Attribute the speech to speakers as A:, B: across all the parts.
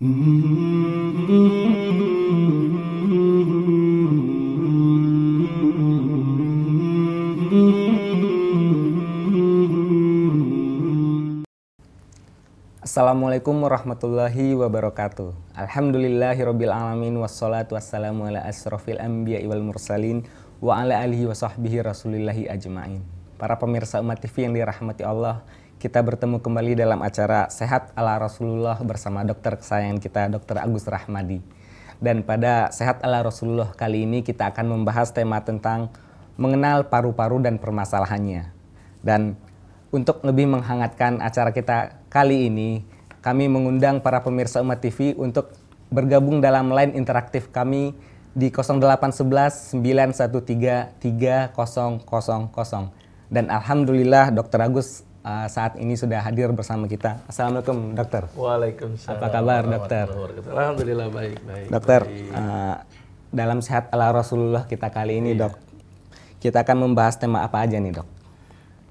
A: Assalamualaikum warahmatullahi wabarakatuh. Alhamdulillahirabbil alamin wassalatu wassalamu ala asrofil anbiya'i wal mursalin wa ala alihi wa sahbihi rasulillahi ajma'in. Para pemirsa Umat TV yang dirahmati Allah, kita bertemu kembali dalam acara Sehat ala Rasulullah bersama dokter kesayangan kita, Dr. Agus Rahmadi. Dan pada Sehat ala Rasulullah kali ini kita akan membahas tema tentang mengenal paru-paru dan permasalahannya. Dan untuk lebih menghangatkan acara kita kali ini, kami mengundang para pemirsa Umat TV untuk bergabung dalam line interaktif kami di 0811 913 3000. Dan alhamdulillah Dr. Agus saat ini sudah hadir bersama kita. Assalamualaikum dokter.
B: Waalaikumsalam.
A: Apa kabar dokter?
B: Alhamdulillah baik.
A: Dokter, dalam Sehat ala Rasulullah kita kali ini dok, kita akan membahas tema apa aja nih dok?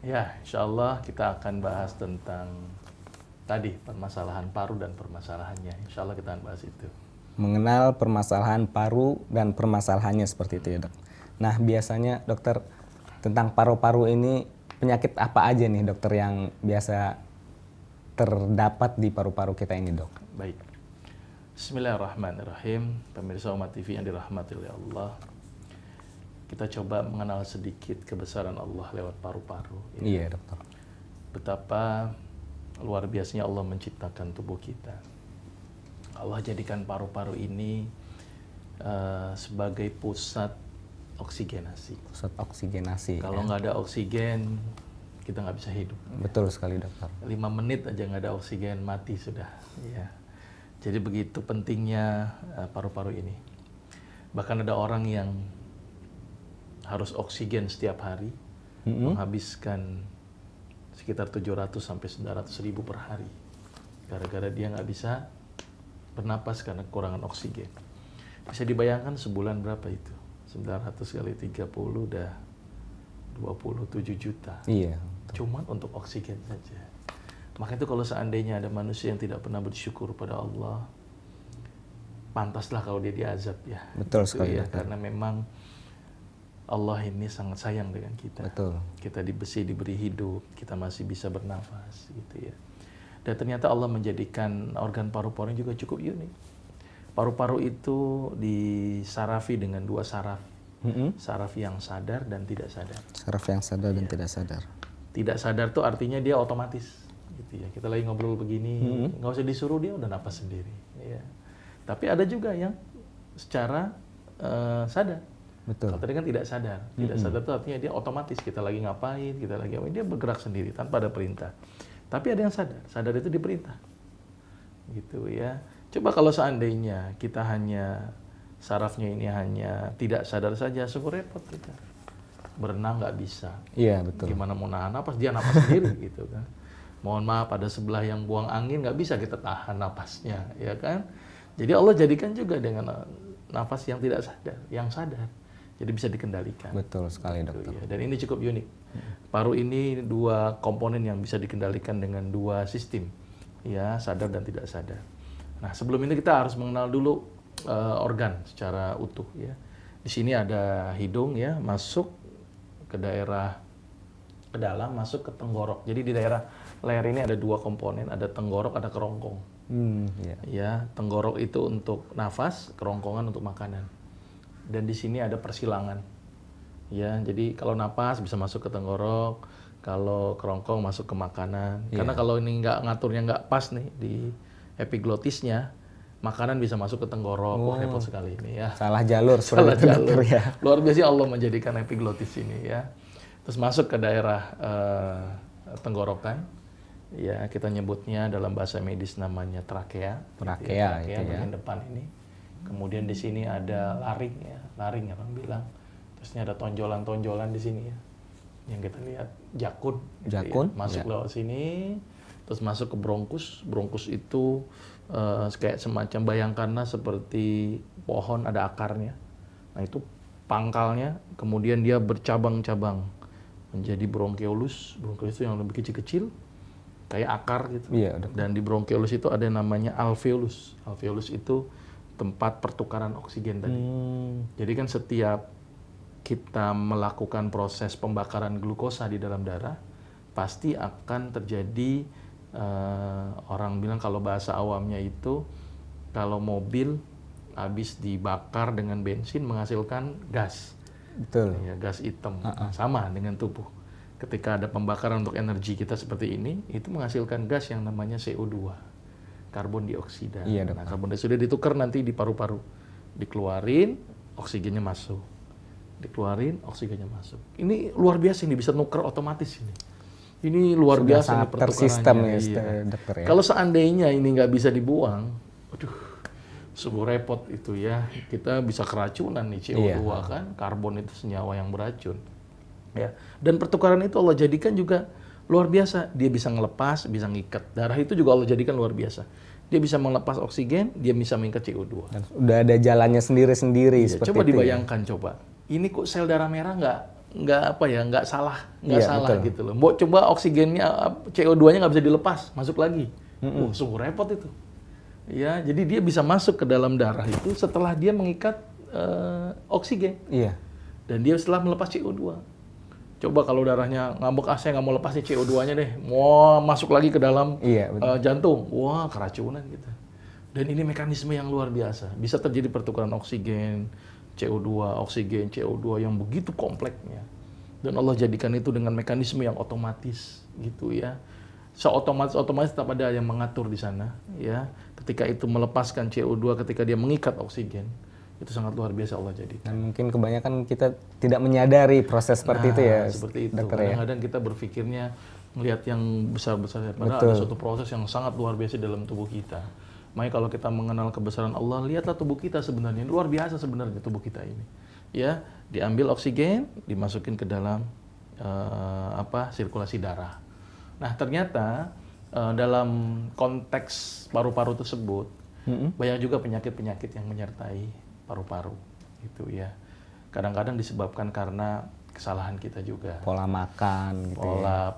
B: Ya, insya Allah kita akan bahas tentang tadi permasalahan paru dan permasalahannya. Insya Allah kita akan bahas itu.
A: Mengenal permasalahan paru dan permasalahannya seperti itu ya dok. Nah biasanya dokter, tentang paru-paru ini penyakit apa aja nih dokter yang biasa terdapat di paru-paru kita ini dok?
B: Baik. Bismillahirrahmanirrahim. Pemirsa Umat TV yang dirahmati oleh Allah. Kita coba mengenal sedikit kebesaran Allah lewat paru-paru.
A: Iya dokter.
B: Betapa luar biasanya Allah menciptakan tubuh kita. Allah jadikan paru-paru ini sebagai pusat oksigenasi.
A: Pusat oksigenasi.
B: Kalau nggak ada oksigen, kita nggak bisa hidup.
A: Betul sekali dokter.
B: 5 menit aja nggak ada oksigen, mati sudah. Ya. Jadi begitu pentingnya paru-paru ini. Bahkan ada orang yang harus oksigen setiap hari, menghabiskan sekitar 700 sampai 900 ribu per hari. Gara-gara dia nggak bisa bernapas karena kekurangan oksigen. Bisa dibayangkan sebulan berapa itu? 900 kali 30 udah 27 juta.
A: Iya.
B: Cuman untuk oksigen saja. Maka itu kalau seandainya ada manusia yang tidak pernah bersyukur pada Allah, pantaslah kalau dia diazab ya.
A: Betul sekali
B: ya,
A: dokter.
B: karena memang Allah ini sangat sayang dengan kita.
A: Betul.
B: Kita diberi hidup, kita masih bisa bernafas gitu ya. Dan ternyata Allah menjadikan organ paru-paru juga cukup unik. Paru-paru itu disarafi dengan 2 saraf. Saraf yang sadar dan tidak sadar.
A: Saraf yang sadar dan tidak sadar.
B: Tidak sadar tuh artinya dia otomatis gitu ya. Kita lagi ngobrol begini, nggak usah disuruh dia udah napas sendiri. Ya. Tapi ada juga yang secara sadar.
A: Betul.
B: Kalau tadi kan tidak sadar. Tidak sadar itu artinya dia otomatis kita lagi ngapain, dia bergerak sendiri tanpa ada perintah. Tapi ada yang sadar. Sadar itu diperintah. Gitu ya. Coba kalau seandainya kita hanya sarafnya ini hanya tidak sadar saja, sungguh repot kita. Berenang nggak bisa.
A: Iya betul.
B: Gimana mau nahan napas, dia napas sendiri gitu kan. Mohon maaf, ada sebelah yang buang angin nggak bisa kita tahan napasnya, ya kan. Jadi Allah jadikan juga dengan nafas yang tidak sadar, yang sadar. Jadi bisa dikendalikan.
A: Betul sekali dokter.
B: Ya. Dan ini cukup unik. Paru ini 2 komponen yang bisa dikendalikan dengan 2 sistem. Ya, sadar dan tidak sadar. Nah, sebelum ini kita harus mengenal dulu organ secara utuh ya. Di sini ada hidung ya, masuk ke daerah ke dalam, masuk ke tenggorok. Jadi di daerah leher ini ada 2 komponen, ada tenggorok, ada kerongkong. Ya, tenggorok itu untuk nafas, kerongkongan untuk makanan. Dan di sini ada persilangan. Ya, jadi kalau napas bisa masuk ke tenggorok, kalau kerongkong masuk ke makanan. Karena kalau ini ngaturnya nggak pas nih di epiglotisnya, makanan bisa masuk ke tenggorok. Wah, repot sekali ini ya.
A: Salah jalur.
B: Salah jalur
A: ya.
B: Luar biasa Allah menjadikan epiglotis ini ya. Terus masuk ke daerah tenggorokan. Ya, kita nyebutnya dalam bahasa medis namanya trakea.
A: Trakea itu ya.
B: Bagian depan ini. Kemudian di sini ada laring ya. Laring orang bilang. Terus ini ada tonjolan-tonjolan di sini ya. Yang kita lihat jakun. Gitu
A: Jakun.
B: Ya. Masuk lewat sini. Terus masuk ke bronkus. Bronkus itu kayak semacam bayangkanlah seperti pohon ada akarnya. Nah itu pangkalnya, kemudian dia bercabang-cabang menjadi bronkeolus. Bronkeolus itu yang lebih kecil-kecil. kayak akar gitu.
A: Iya, dokter.
B: Dan di bronkiolus itu ada yang namanya alveolus. Alveolus itu tempat pertukaran oksigen tadi. Jadi kan setiap kita melakukan proses pembakaran glukosa di dalam darah, pasti akan terjadi, orang bilang kalau bahasa awamnya itu, kalau mobil habis dibakar dengan bensin menghasilkan gas.
A: Betul.
B: Ya, gas hitam. Sama dengan tubuh. Ketika ada pembakaran untuk energi kita seperti ini, itu menghasilkan gas yang namanya CO2, karbon dioksida.
A: Iya,
B: Nah, karbon dioksida ditukar nanti di paru-paru. Dikeluarin, oksigennya masuk. Dikeluarin, oksigennya masuk. Ini luar biasa, ini bisa nuker otomatis ini. Ini luar
A: Sudah
B: biasa nih
A: sangat
B: pertukarannya.
A: tersistem ya,
B: Iya.
A: dokter ya.
B: Kalau seandainya ini nggak bisa dibuang, aduh, sungguh repot itu ya. Kita bisa keracunan nih, CO2 kan, karbon itu senyawa yang beracun. Ya. Dan pertukaran itu Allah jadikan juga luar biasa. Dia bisa ngelepas, bisa ngikat. Darah itu juga Allah jadikan luar biasa. Dia bisa melepas oksigen, dia bisa mengikat CO2.
A: Dan udah ada jalannya sendiri-sendiri
B: Ya,
A: seperti
B: coba
A: itu.
B: dibayangkan coba. Ini kok sel darah merah nggak salah
A: Betul.
B: gitu loh. Mau coba oksigennya, CO2-nya nggak bisa dilepas, masuk lagi. Sungguh repot itu. Ya, jadi dia bisa masuk ke dalam darah itu setelah dia mengikat oksigen.
A: Iya.
B: Dan dia setelah melepas CO2. Coba kalau darahnya ngambek, saya nggak mau lepas nih CO2-nya deh, mau masuk lagi ke dalam jantung, wah keracunan gitu. Dan ini mekanisme yang luar biasa. Bisa terjadi pertukaran oksigen, CO2, oksigen, CO2 yang begitu kompleksnya. Dan Allah jadikan itu dengan mekanisme yang otomatis gitu ya. Otomatis tetap ada yang mengatur di sana ya. Ketika itu melepaskan CO2, ketika dia mengikat oksigen, itu sangat luar biasa Allah jadikan.
A: Dan mungkin kebanyakan kita tidak menyadari proses seperti itu ya.
B: Seperti itu.
A: Dokter ya.
B: Kadang-kadang kita berpikirnya melihat yang besar-besar, padahal ada suatu proses yang sangat luar biasa dalam tubuh kita. Makanya kalau kita mengenal kebesaran Allah, lihatlah tubuh kita sebenarnya luar biasa sebenarnya tubuh kita ini. Ya, diambil oksigen, dimasukin ke dalam sirkulasi darah. Nah, ternyata dalam konteks paru-paru tersebut banyak juga penyakit-penyakit yang menyertai paru-paru gitu ya. Kadang-kadang disebabkan karena kesalahan kita juga.
A: Pola makan gitu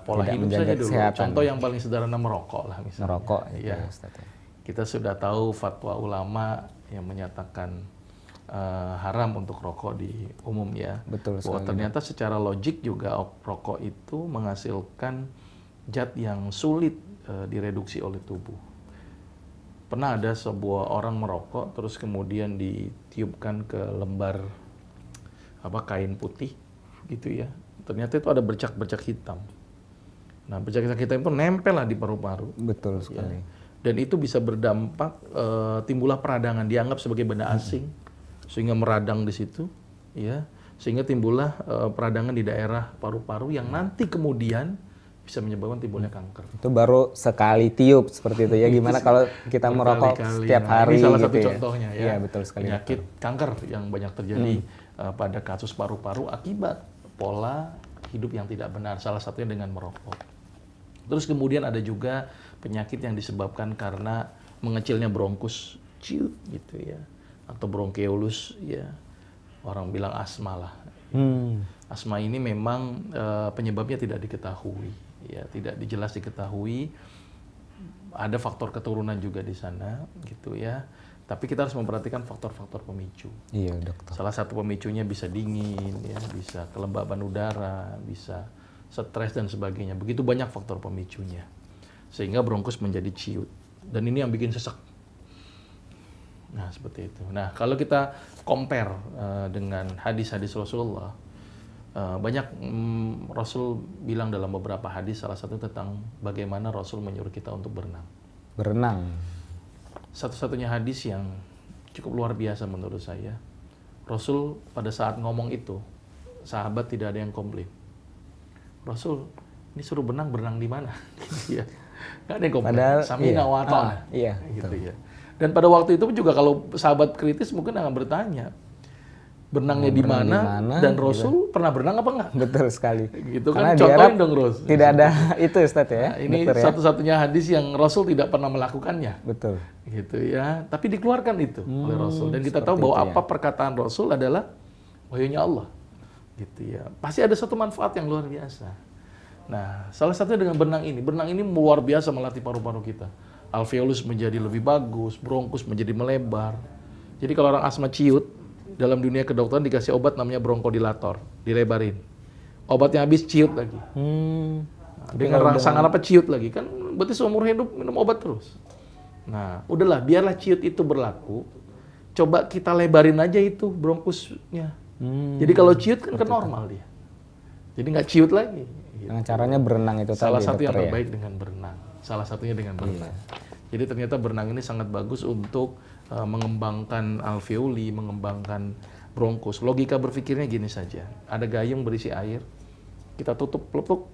B: pola hidup saja dulu.
A: Kesehatan.
B: Contoh yang paling sederhana merokok lah misalnya.
A: Merokok
B: ya.
A: Ustaz.
B: Kita sudah tahu fatwa ulama yang menyatakan haram untuk rokok di umum ya.
A: Betul sekali.
B: Bahwa ternyata secara logik juga rokok itu menghasilkan zat yang sulit direduksi oleh tubuh. Pernah ada sebuah orang merokok terus kemudian ditiupkan ke lembar kain putih gitu ya. Ternyata itu ada bercak-bercak hitam. Nah, bercak-bercak hitam itu nempel lah di paru-paru.
A: Betul sekali.
B: Ya. Dan itu bisa berdampak timbullah peradangan, dianggap sebagai benda asing sehingga meradang di situ ya. Sehingga timbullah peradangan di daerah paru-paru yang nanti kemudian bisa menyebabkan timbulnya kanker.
A: Itu baru sekali tiup seperti itu ya. Gimana kalau kita merokok setiap hari?
B: Ini salah
A: gitu
B: satu
A: ya?
B: contohnya ya.
A: Iya, betul sekali.
B: Penyakit kanker yang banyak terjadi pada kasus paru-paru akibat pola hidup yang tidak benar. Salah satunya dengan merokok. Terus kemudian ada juga penyakit yang disebabkan karena mengecilnya bronkus gitu ya. Atau bronkeolus ya. Orang bilang asma lah. Asma ini memang penyebabnya tidak diketahui. Ya, tidak jelas diketahui. Ada faktor keturunan juga di sana gitu ya. Tapi kita harus memperhatikan faktor-faktor pemicu.
A: Iya, dokter.
B: Salah satu pemicunya bisa dingin ya, bisa kelembaban udara, bisa stres dan sebagainya. Begitu banyak faktor pemicunya. Sehingga bronkus menjadi ciut. Dan ini yang bikin sesak. Nah, seperti itu. Nah, kalau kita compare dengan hadis-hadis Rasulullah, banyak Rasul bilang dalam beberapa hadis, salah satu tentang bagaimana Rasul menyuruh kita untuk berenang.
A: Berenang.
B: Satu-satunya hadis yang cukup luar biasa menurut saya. Rasul pada saat ngomong itu, sahabat tidak ada yang komplain. Rasul, ini suruh berenang di mana? Gitu ya. Nggak ada yang komplain. Samina wa ta'ala.
A: Iya.
B: Gitu ya. Dan pada waktu itu juga kalau sahabat kritis mungkin akan bertanya, berenangnya di mana dan Rasul pernah berenang apa enggak?
A: Betul sekali.
B: Gitu
A: Karena
B: kan, contohin dong Rasul.
A: Tidak ada itu Ustaz ya.
B: Nah, ini satu-satunya hadis yang Rasul tidak pernah melakukannya.
A: Betul.
B: Gitu ya. Tapi dikeluarkan itu oleh Rasul. Dan kita tahu bahwa apa perkataan Rasul adalah wahyunya Allah. Gitu ya. Pasti ada satu manfaat yang luar biasa. Nah, salah satunya dengan benang ini. Benang ini luar biasa melatih paru-paru kita. Alveolus menjadi lebih bagus, bronkus menjadi melebar. Jadi kalau orang asma ciut, dalam dunia kedokteran dikasih obat namanya bronkodilator, dilebarin. Obatnya habis ciut lagi. Dengan rangsangan apa ciut lagi. Kan berarti seumur hidup minum obat terus. Nah, udahlah, biarlah ciut itu berlaku. Coba kita lebarin aja itu bronkusnya. Jadi kalau ciut kan ke normal dia. Jadi nggak ciut lagi.
A: Dengan caranya berenang itu
B: Salah
A: tadi,
B: satu yang
A: dokter,
B: terbaik dengan berenang. Salah satunya dengan berenang. Jadi ternyata berenang ini sangat bagus untuk mengembangkan alveoli, mengembangkan bronkus. Logika berpikirnya gini saja. Ada gayung berisi air, kita tutup, peletuk,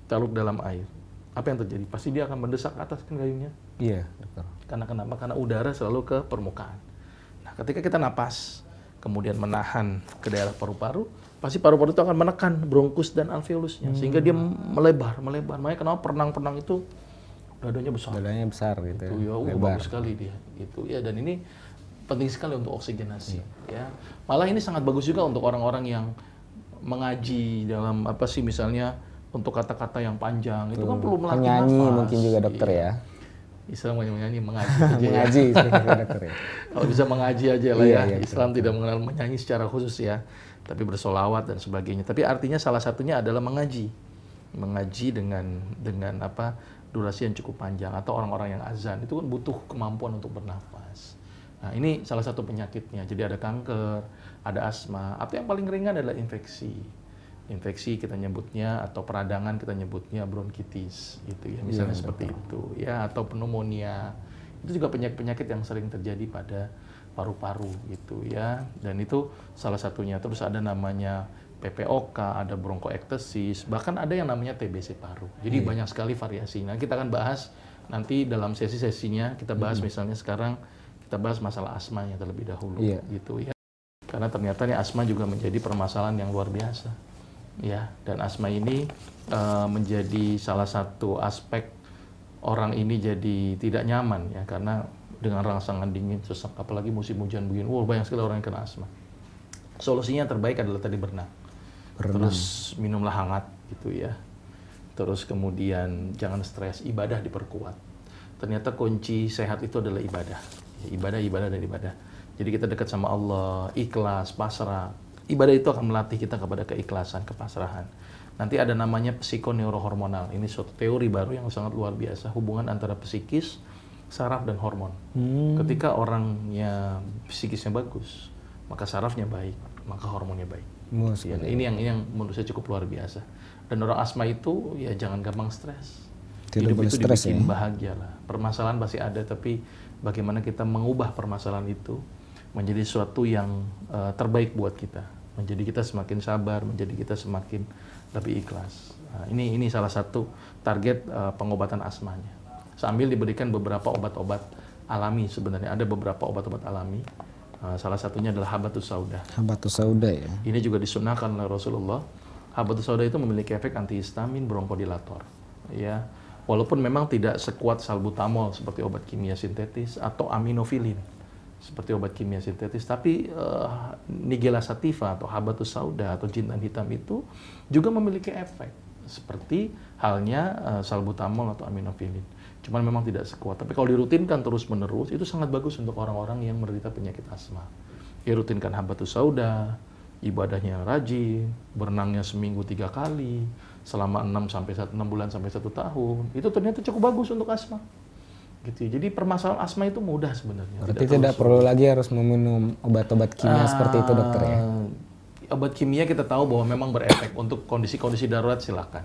B: taluk dalam air. Apa yang terjadi? Pasti dia akan mendesak ke atas kan gayungnya.
A: Iya, dokter.
B: Karena kenapa? Karena udara selalu ke permukaan. Nah, ketika kita napas, kemudian menahan ke daerah paru-paru, pasti paru-paru itu akan menekan bronkus dan alveolusnya, sehingga dia melebar. Makanya kenapa perenang-perenang itu dadanya besar.
A: Dadanya besar gitu.
B: Itu ya, bagus sekali dia. Gitu ya, dan ini penting sekali untuk oksigenasi. Ya, malah ini sangat bagus juga untuk orang-orang yang mengaji dalam apa sih, misalnya untuk kata-kata yang panjang, itu kan perlu melatih
A: penyanyi
B: nafas.
A: mungkin juga dokter ya.
B: Islam menyanyi, mengaji aja ya.
A: Mengaji sih dokter ya.
B: Kalau bisa mengaji aja lah ya.
A: Iya,
B: Islam tidak mengenal menyanyi secara khusus ya, tapi bersolawat dan sebagainya. Tapi artinya salah satunya adalah mengaji dengan apa, durasi yang cukup panjang. Atau orang-orang yang azan itu kan butuh kemampuan untuk bernafas. Nah, ini salah satu penyakitnya. Jadi ada kanker, ada asma, atau yang paling ringan adalah infeksi. Infeksi kita nyebutnya, atau peradangan kita nyebutnya bronkitis gitu ya, misalnya seperti itu ya, atau pneumonia. Itu juga penyakit-penyakit yang sering terjadi pada paru-paru gitu ya, dan itu salah satunya. Terus ada namanya PPOK, ada bronkoektesis, bahkan ada yang namanya TBC paru. Jadi banyak sekali variasi. Nah, kita akan bahas nanti dalam sesi-sesinya, kita bahas misalnya sekarang kita bahas masalah asmanya terlebih dahulu gitu ya. Karena ternyata nih asma juga menjadi permasalahan yang luar biasa. Ya, dan asma ini menjadi salah satu aspek orang ini jadi tidak nyaman ya, karena dengan rangsangan dingin, sesak, apalagi musim hujan begini, banyak sekali orang yang kena asma. Solusinya yang terbaik adalah tadi berenang. Terus minumlah hangat gitu ya. Terus kemudian jangan stres, ibadah diperkuat. Ternyata kunci sehat itu adalah ibadah. Ibadah dan ibadah. Jadi kita dekat sama Allah, ikhlas, pasrah. Ibadah itu akan melatih kita kepada keikhlasan, kepasrahan. Nanti ada namanya psikoneurohormonal. Ini suatu teori baru yang sangat luar biasa. Hubungan antara psikis, saraf, dan hormon. Ketika orangnya psikisnya bagus, maka sarafnya baik, maka hormonnya baik. Ya, ini yang menurut saya cukup luar biasa. Dan orang asma itu ya jangan gampang stres. Hidup itu dibikin bahagia lah. Permasalahan pasti ada, tapi bagaimana kita mengubah permasalahan itu menjadi sesuatu yang terbaik buat kita, menjadi kita semakin sabar, menjadi kita semakin lebih ikhlas. Nah, ini salah satu target pengobatan asmanya. Sambil diberikan beberapa obat-obat alami sebenarnya, ada beberapa obat-obat alami. Salah satunya adalah habatus sauda.
A: Habatus sauda ya.
B: Ini juga disunahkan oleh Rasulullah. Habatus sauda itu memiliki efek antihistamin, bronkodilator. Ya, walaupun memang tidak sekuat salbutamol seperti obat kimia sintetis atau aminofilin seperti obat kimia sintetis, tapi Nigella sativa atau habatus sauda atau jintan hitam itu juga memiliki efek seperti halnya salbutamol atau aminofilin. Cuman memang tidak sekuat. Tapi kalau dirutinkan terus-menerus itu sangat bagus untuk orang-orang yang menderita penyakit asma. Dirutinkan habatus sauda, ibadahnya rajin, berenangnya seminggu 3 kali, selama 6 bulan sampai 1 tahun. Itu ternyata cukup bagus untuk asma. Gitu. Jadi permasalahan asma itu mudah sebenarnya.
A: Berarti tidak perlu lagi harus meminum obat-obat kimia seperti itu dokter ya?
B: Obat kimia kita tahu bahwa memang berefek untuk kondisi-kondisi darurat, silakan.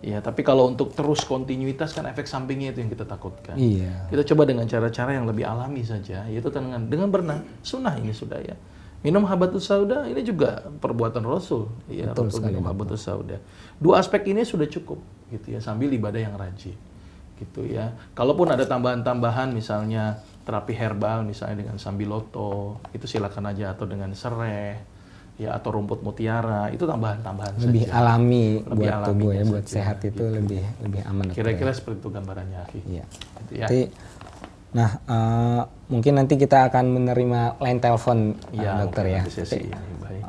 B: Ya, tapi kalau untuk terus kontinuitas kan efek sampingnya itu yang kita takutkan.
A: Iya.
B: Kita coba dengan cara-cara yang lebih alami saja, yaitu dengan berenang. Sunnah ini sudah ya. Minum habatus sauda ini juga perbuatan Rasul. Ya, Rasul minum habatus sauda. 2 aspek ini sudah cukup gitu ya, sambil ibadah yang rajin. Gitu ya. Kalaupun ada tambahan-tambahan misalnya terapi herbal misalnya dengan sambiloto, itu silakan aja, atau dengan sereh ya, atau rumput mutiara, itu tambahan-tambahan
A: lebih
B: saja.
A: alami
B: Lebih
A: buat tubuh ya, buat
B: saja,
A: sehat itu
B: gitu.
A: lebih aman.
B: Kira-kira seperti itu gambarannya, Akhi.
A: Iya.
B: Gitu ya.
A: Nah, mungkin nanti kita akan menerima line telepon dokter ya.
B: Sesi ini, baik.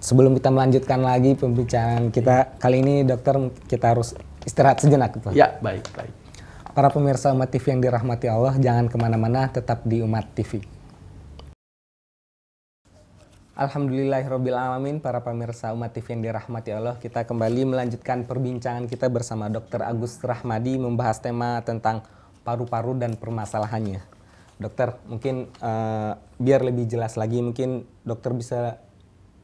A: sebelum kita melanjutkan lagi pembicaraan kita kali ini, dokter, kita harus istirahat sejenak. Pak.
B: Ya, baik.
A: Para pemirsa Umat TV yang dirahmati Allah, jangan kemana-mana, tetap di Umat TV. Alhamdulillahirrabbilalamin, para pemirsa Umat TV yang dirahmati Allah, kita kembali melanjutkan perbincangan kita bersama Dr. Agus Rahmadi membahas tema tentang paru-paru dan permasalahannya. Dokter, mungkin biar lebih jelas lagi, mungkin dokter bisa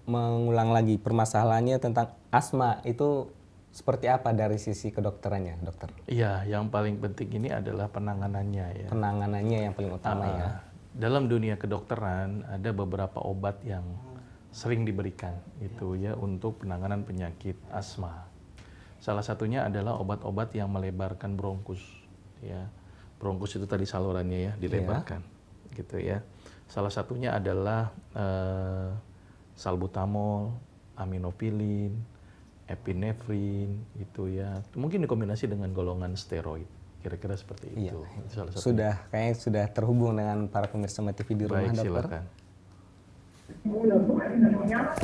A: mengulang lagi permasalahannya tentang asma itu seperti apa dari sisi kedokterannya, dokter?
B: Iya, yang paling penting ini adalah penanganannya ya.
A: Penanganannya yang paling utama ya.
B: Dalam dunia kedokteran ada beberapa obat yang sering diberikan itu ya untuk penanganan penyakit asma. Salah satunya adalah obat-obat yang melebarkan bronkus ya. Bronkus itu tadi salurannya ya dilebarkan gitu ya. Salah satunya adalah salbutamol, aminofilin, epinefrin itu ya. Mungkin dikombinasi dengan golongan steroid. Kira-kira seperti itu.
A: Iya.
B: Itu salah satunya.
A: Kayaknya sudah terhubung dengan para pemirsa Umat TV di rumah.
B: Baik,
A: dokter.
B: silakan.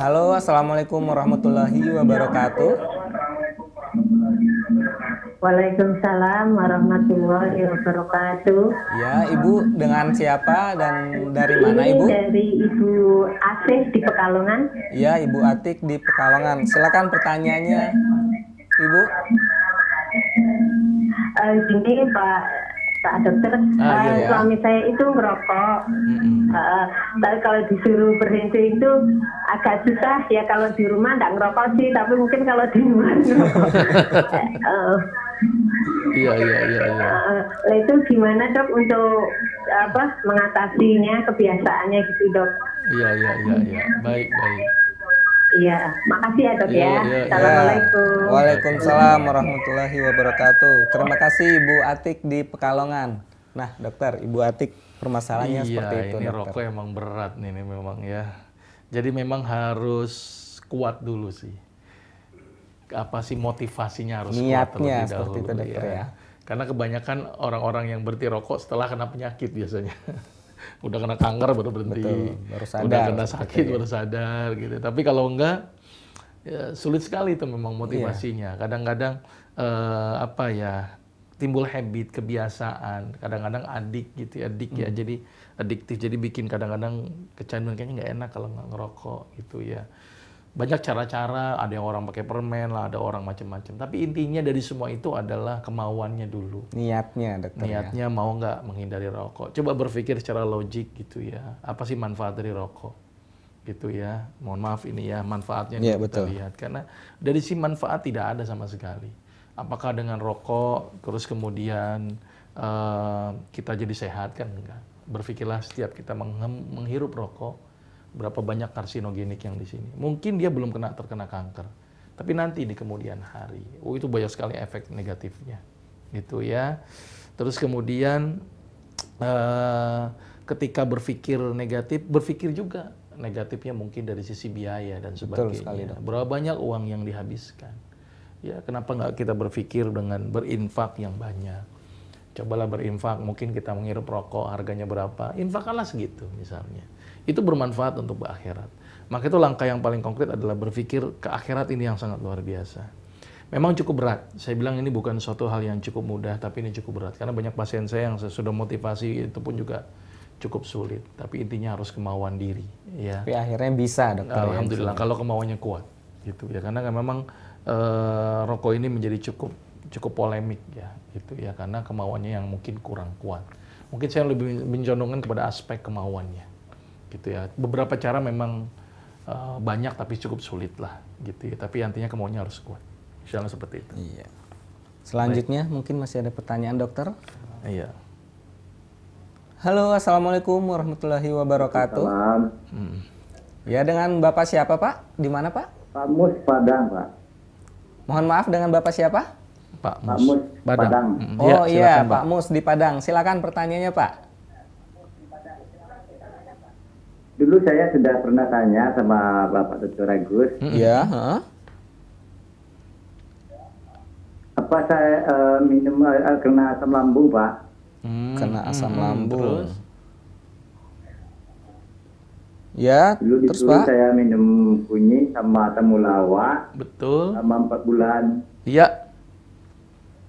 A: Halo, assalamualaikum warahmatullahi wabarakatuh.
C: Waalaikumsalam warahmatullahi wabarakatuh.
A: Ya, Ibu dengan siapa dan dari mana, Ibu?
C: Dari Ibu Asih di Pekalongan.
A: Ya, Ibu Atik di Pekalongan. Silakan pertanyaannya, Ibu.
C: Gini Pak Dokter,
A: iya.
C: suami saya itu ngerokok. Tapi kalau disuruh berhenti itu agak susah ya, kalau di rumah nggak ngerokok sih, tapi mungkin kalau di luar ngerokok.
B: Iya.
C: Nah, itu gimana dok untuk mengatasinya, kebiasaannya gitu dok?
B: Iya. Baik.
C: Iya, makasih ya dok ya.
B: Iya.
C: Assalamualaikum.
A: Waalaikumsalam warahmatullahi wabarakatuh. Terima kasih Ibu Atik di Pekalongan. Nah, dokter, Ibu Atik permasalahannya seperti itu,
B: ini
A: dokter.
B: rokok emang berat nih memang ya. Jadi memang harus kuat dulu sih. Apa sih motivasinya harus
A: Niatnya
B: kuat terlebih
A: seperti
B: dahulu
A: itu, dokter ya.
B: Karena kebanyakan orang-orang yang berhenti rokok setelah kena penyakit biasanya. Udah kena kanker baru berhenti.
A: Betul, baru sadar.
B: Udah kena sakit baru sadar gitu. Tapi kalau enggak ya, sulit sekali itu memang motivasinya. Kadang-kadang timbul habit, kebiasaan, kadang-kadang adik ya, jadi adiktif, jadi bikin kadang-kadang kecanduan, kayaknya nggak enak kalau nggak ngerokok gitu ya. Banyak cara-cara, ada yang orang pakai permen lah, ada orang macam-macam. Tapi intinya dari semua itu adalah kemauannya dulu.
A: Niatnya, dokter.
B: Niatnya mau nggak menghindari rokok. Coba berpikir secara logik gitu ya. Apa sih manfaat dari rokok? Gitu ya. Mohon maaf ini ya, manfaatnya kita lihat. Karena dari si manfaat tidak ada sama sekali. Apakah dengan rokok, terus kemudian kita jadi sehat kan? Enggak. Berpikirlah setiap kita menghirup rokok, berapa banyak karsinogenik yang di sini. Mungkin dia belum terkena kanker, tapi nanti di kemudian hari, itu banyak sekali efek negatifnya, gitu ya. Terus kemudian ketika berpikir negatif, berpikir juga negatifnya mungkin dari sisi biaya dan sebagainya.
A: Betul sekali, dok.
B: Berapa banyak uang yang dihabiskan? Ya, kenapa nggak kita berpikir dengan berinfak yang banyak? Cobalah berinfak, mungkin kita menghirup rokok, harganya berapa? Infakkanlah segitu misalnya. Itu bermanfaat untuk akhirat. Maka itu langkah yang paling konkret adalah berpikir ke akhirat, ini yang sangat luar biasa. Memang cukup berat. Saya bilang ini bukan suatu hal yang cukup mudah, tapi ini cukup berat. Karena banyak pasien saya yang sudah motivasi, itu pun juga cukup sulit. Tapi intinya harus kemauan diri. Ya.
A: Tapi akhirnya bisa, dokter.
B: Alhamdulillah, kalau kemauannya kuat. Gitu ya. Karena kan memang rokok ini menjadi cukup polemik ya. Gitu ya. Karena kemauannya yang mungkin kurang kuat. Mungkin saya lebih mencondongkan kepada aspek kemauannya. Gitu ya. Beberapa cara memang banyak tapi cukup sulit lah gitu ya. Tapi intinya kemauannya harus kuat. Insyaallah seperti itu.
A: Iya. Selanjutnya mungkin masih ada pertanyaan, dokter.
B: Iya.
A: Halo, assalamualaikum warahmatullahi wabarakatuh. Ya, dengan Bapak siapa, Pak? Di mana, Pak?
D: Pak Mus Padang, Pak.
A: Mohon maaf, dengan Bapak siapa?
B: Pak
D: Pak Mus Padang.
A: Oh iya,
B: silakan,
A: Pak Mus di Padang. Silakan pertanyaannya, Pak.
D: Dulu saya sudah pernah tanya sama Bapak Dr. Agus.
A: Iya,
D: Apa saya minum kena asam lambung, Pak?
A: Kena asam lambung.
B: Terus?
A: Ya,
D: Dulu
A: terus
D: disuruh
A: Pak?
D: saya minum kunyit sama temulawak
B: Betul.
D: selama 4 bulan.
B: Iya.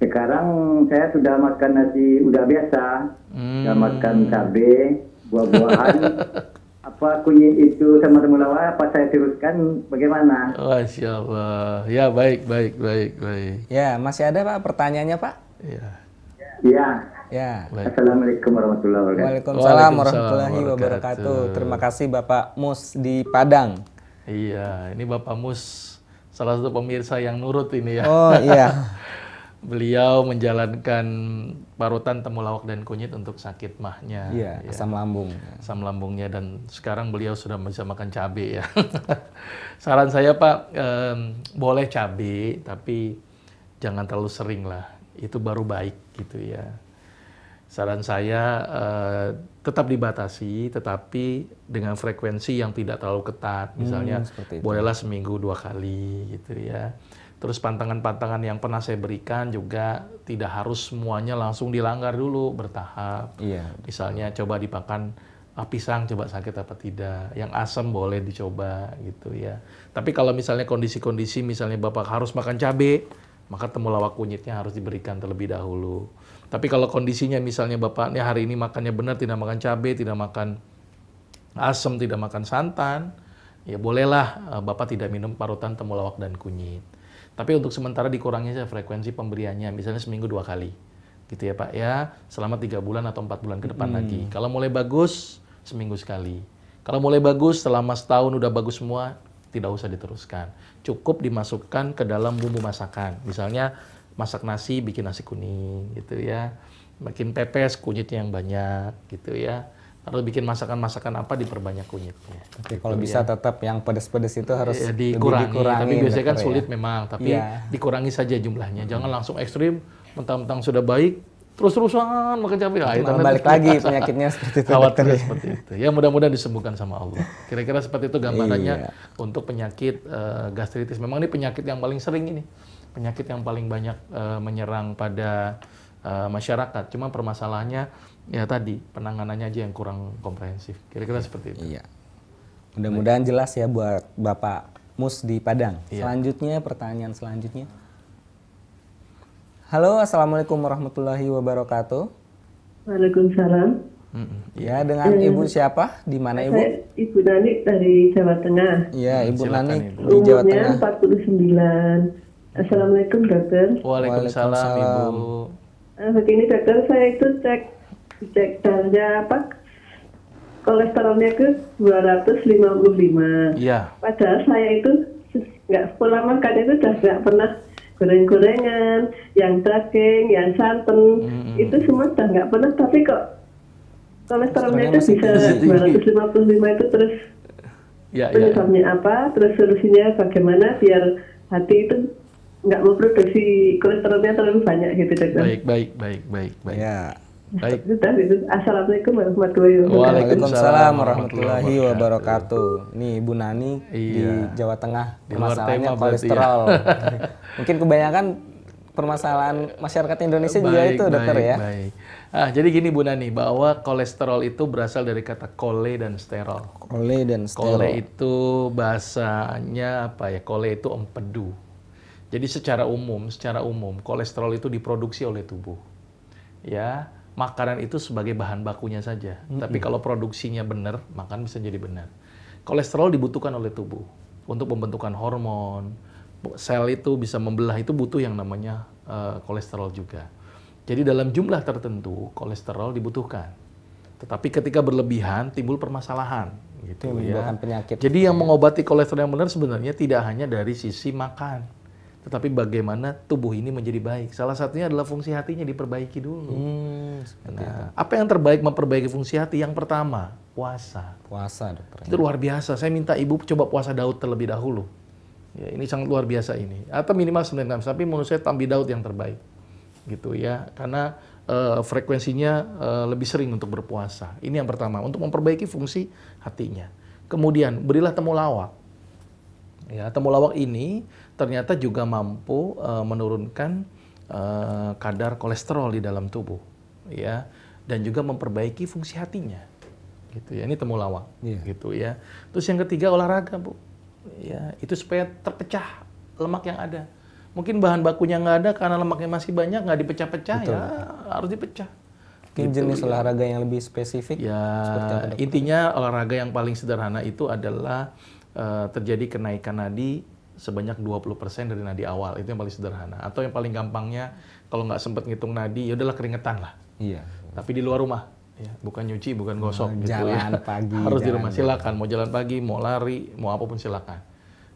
D: Sekarang saya sudah makan nasi udah biasa, sudah makan cabai, buah-buahan. Apa kunyit itu sama temulawak apa saya teruskan bagaimana?
B: Masya Allah. Ya, baik, baik, baik, baik.
A: Ya, masih ada Pak pertanyaannya Pak?
B: Ya.
D: Iya.
A: Ya.
B: Baik.
D: Assalamualaikum warahmatullahi wabarakatuh.
A: Waalaikumsalam
B: Waalaikumsalam
A: warahmatullahi
B: wabarakatuh.
A: wabarakatuh. Terima kasih Bapak Mus di Padang.
B: Iya, ini Bapak Mus, salah satu pemirsa yang nurut ini ya.
A: Oh iya.
B: Beliau menjalankan parutan temulawak dan kunyit untuk sakit mahnya.
A: Iya,
B: ya.
A: asam lambung.
B: Asam lambungnya, dan sekarang beliau sudah bisa makan cabai ya. Saran saya Pak, boleh cabai tapi jangan terlalu sering lah. Itu baru baik gitu ya. Saran saya tetap dibatasi, tetapi dengan frekuensi yang tidak terlalu ketat. Misalnya
A: seperti itu.
B: bolehlah seminggu 2 kali gitu ya. Terus pantangan-pantangan yang pernah saya berikan juga tidak harus semuanya langsung dilanggar dulu, bertahap.
A: Iya.
B: Misalnya coba dimakan pisang, coba sakit apa tidak. Yang asam boleh dicoba gitu ya. Tapi kalau misalnya kondisi-kondisi, misalnya Bapak harus makan cabai, maka temulawak kunyitnya harus diberikan terlebih dahulu. Tapi kalau kondisinya misalnya Bapak ini hari ini makannya benar, tidak makan cabai, tidak makan asam, tidak makan santan, ya bolehlah Bapak tidak minum parutan temulawak dan kunyit. Tapi untuk sementara dikurangi saja frekuensi pemberiannya, misalnya seminggu 2 kali. Gitu ya Pak ya, selama 3 bulan atau 4 bulan ke depan lagi. Kalau mulai bagus, seminggu sekali. Kalau mulai bagus, selama setahun udah bagus semua, tidak usah diteruskan. Cukup dimasukkan ke dalam bumbu masakan. Misalnya masak nasi, bikin nasi kuning gitu ya. Bikin pepes, kunyitnya yang banyak gitu ya. Lalu bikin masakan-masakan apa, diperbanyak kunyitnya.
A: Tapi kalau
B: Gitu
A: bisa
B: ya.
A: tetap yang pedas-pedas itu harus
B: Ya,
A: lebih
B: dikurangi. Tapi
A: dikurangin,
B: biasanya kan
A: dokter,
B: sulit
A: ya.
B: memang, tapi
A: Iya.
B: dikurangi saja jumlahnya. Jangan langsung ekstrim, mentang-mentang sudah baik, terus-terusan makan cabai.
A: Nanti malah balik lagi penyakitnya seperti itu, dokter,
B: Khawatirnya
A: ya.
B: seperti itu. Ya mudah-mudahan disembuhkan sama Allah. Kira-kira seperti itu gambarannya
A: Iya.
B: untuk penyakit gastritis. Memang ini penyakit yang paling sering ini. Penyakit yang paling banyak menyerang pada masyarakat. Cuma permasalahannya ya tadi, penanganannya aja yang kurang komprehensif. Kira-kira seperti itu.
A: Iya. Mudah-mudahan jelas ya buat Bapak Mus di Padang.
B: Iya.
A: Selanjutnya, pertanyaan selanjutnya. Halo, Assalamualaikum warahmatullahi wabarakatuh.
C: Waalaikumsalam.
A: Ya, dengan Ibu siapa? Di mana Ibu?
C: Saya Ibu Nani dari Jawa Tengah.
A: Iya, Ibu
B: Silakan,
A: Nani
B: Ibu.
A: di Jawa
C: Umurnya
A: Tengah.
C: 49. Assalamualaikum dokter.
B: Waalaikumsalam
A: Waalaikumsalam.
B: Ibu.
C: Begini dokter, saya itu cek darahnya kolesterolnya ke 255.
B: Iya.
C: Padahal saya itu nggak pola makan itu udah nggak pernah goreng-gorengan, yang daging, yang santan, itu semua udah nggak pernah. Tapi kok kolesterolnya itu
A: Masih
C: bisa
B: tinggi.
C: 255 itu terus
B: Ya, ya.
C: penyebabnya apa? Terus solusinya bagaimana biar hati itu nggak memproduksi kolesterolnya terlalu banyak gitu dokter.
B: Baik.
A: Ya.
B: Baik.
C: Sudah itu. Assalamualaikum warahmatullahi wabarakatuh.
A: Waalaikumsalam warahmatullahi wabarakatuh. Nih Ibu Nani di
B: Iya.
A: Jawa Tengah,
B: Di luar
A: permasalahannya
B: tema berarti ya.
A: kolesterol. Mungkin kebanyakan permasalahan masyarakat Indonesia juga itu dokter ya.
B: Baik. Jadi gini Bu Nani, bahwa kolesterol itu berasal dari kata kole dan sterol.
A: Kole dan
B: Kole
A: sterol.
B: itu bahasanya apa ya? Kole itu empedu. Jadi secara umum kolesterol itu diproduksi oleh tubuh. Ya, makanan itu sebagai bahan bakunya saja. Tapi kalau produksinya benar, makan bisa jadi benar. Kolesterol dibutuhkan oleh tubuh untuk pembentukan hormon. Sel itu bisa membelah, itu butuh yang namanya kolesterol juga. Jadi dalam jumlah tertentu kolesterol dibutuhkan. Tetapi ketika berlebihan timbul permasalahan gitu ya.
A: Menimbulkan penyakit.
B: Jadi yang mengobati kolesterol yang benar sebenarnya tidak hanya dari sisi makan, tetapi bagaimana tubuh ini menjadi baik. Salah satunya adalah fungsi hatinya diperbaiki dulu. Nah, apa yang terbaik memperbaiki fungsi hati? Yang pertama, puasa.
A: Puasa dokter.
B: Itu luar biasa. Saya minta ibu coba puasa Daud terlebih dahulu. Ya, ini sangat luar biasa ini. Atau minimal 9 jam. Tapi menurut saya tambi Daud yang terbaik. Gitu ya. Karena frekuensinya lebih sering untuk berpuasa. Ini yang pertama. Untuk memperbaiki fungsi hatinya. Kemudian berilah temulawak. Ya, temulawak ini ternyata juga mampu menurunkan kadar kolesterol di dalam tubuh. Ya. Dan juga memperbaiki fungsi hatinya. gitu ya. Ini temulawak,
A: Iya.
B: gitu ya. Terus yang ketiga olahraga, Bu. Ya, itu supaya terpecah lemak yang ada. Mungkin bahan bakunya nggak ada karena lemaknya masih banyak, nggak dipecah-pecah, ya harus dipecah.
A: Mungkin
B: Gitu,
A: jenis
B: ya.
A: olahraga yang lebih spesifik.
B: Ya,
A: seperti apa, Dok?
B: intinya olahraga yang paling sederhana itu adalah terjadi kenaikan nadi sebanyak 20% dari nadi awal. Itu yang paling sederhana. Atau yang paling gampangnya, kalau nggak sempat ngitung nadi, ya udahlah keringetan lah.
A: Iya.
B: Tapi di luar rumah, ya, bukan nyuci, bukan gosok. gitu
A: jalan
B: ya.
A: pagi,
B: Harus di
A: jalan
B: rumah, silakan. Mau jalan pagi, mau lari, mau apapun silakan.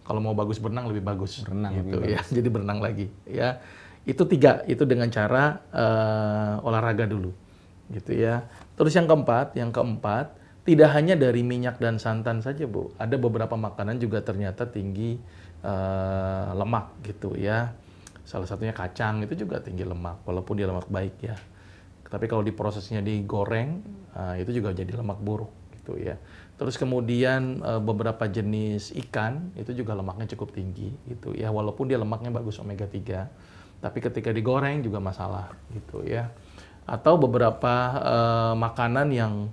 B: Kalau mau bagus berenang lebih bagus.
A: Berenang
B: gitu
A: lebih
B: ya. Jadi berenang lagi. Ya, itu 3. Itu dengan cara olahraga dulu, gitu ya. Terus yang keempat, tidak hanya dari minyak dan santan saja, Bu. Ada beberapa makanan juga ternyata tinggi lemak, gitu ya. Salah satunya kacang, itu juga tinggi lemak, walaupun dia lemak baik ya. Tapi kalau diprosesnya digoreng, itu juga jadi lemak buruk, gitu ya. Terus kemudian beberapa jenis ikan, itu juga lemaknya cukup tinggi, gitu ya. Walaupun dia lemaknya bagus omega 3, tapi ketika digoreng juga masalah, gitu ya. Atau beberapa makanan yang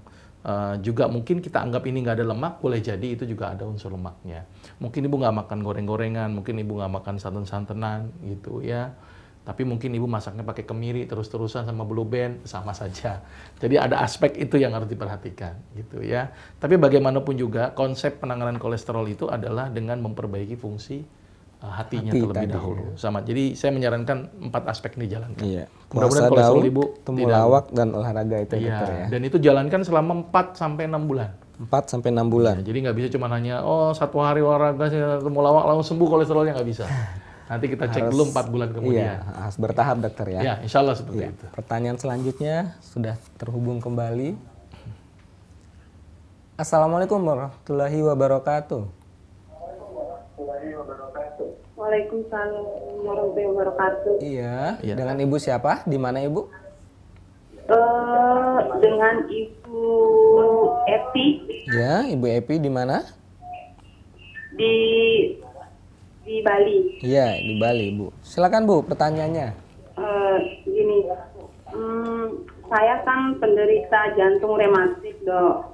B: juga mungkin kita anggap ini nggak ada lemak, boleh jadi itu juga ada unsur lemaknya. Mungkin ibu nggak makan goreng-gorengan, mungkin ibu nggak makan santan-santanan gitu ya. Tapi mungkin ibu masaknya pakai kemiri terus-terusan sama blue band, sama saja. Jadi ada aspek itu yang harus diperhatikan gitu ya. Tapi bagaimanapun juga konsep penanganan kolesterol itu adalah dengan memperbaiki fungsi hatinya terlebih
A: tadi,
B: dahulu. Sama. Jadi saya menyarankan 4 aspek ini dijalankan.
A: Iya.
B: Mudah-mudahan
A: Puasa
B: kolesterol
A: daun,
B: ibu
A: temulawak dan olahraga itu
B: Iya,
A: dokter ya.
B: dan itu jalankan selama 4 sampai 6 bulan.
A: 4 sampai 6 bulan.
B: Ya, jadi nggak bisa cuma hanya, oh 1 hari olahraga, temulawak langsung sembuh kolesterolnya, nggak bisa. Nanti kita cek dulu 4 bulan kemudian.
A: Iya, harus bertahap dokter ya.
B: Ya, insya Allah seperti itu.
A: Pertanyaan selanjutnya sudah terhubung kembali. Assalamualaikum warahmatullahi wabarakatuh.
C: Waalaikumsalam warahmatullahi wabarakatuh.
A: Iya,
B: Iya.
A: dengan ibu siapa? Di mana ibu?
C: Dengan Ibu Epi
A: Ya, Ibu Epi di mana?
C: di Bali.
A: Iya, di Bali, Bu. Silakan, Bu, pertanyaannya.
C: Gini, saya kan penderita jantung rematik, Dok.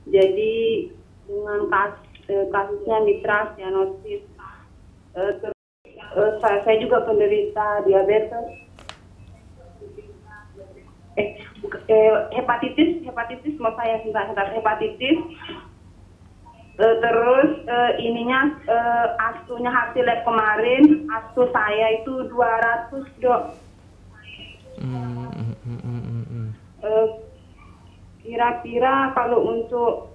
C: Jadi dengan kasusnya mitras, sianosis, saya juga penderita diabetes, hepatitis, mau saya sebentar, hepatitis. Terus ininya astunya hasil lab kemarin, astu saya itu 200, Dok. Kira-kira kalau untuk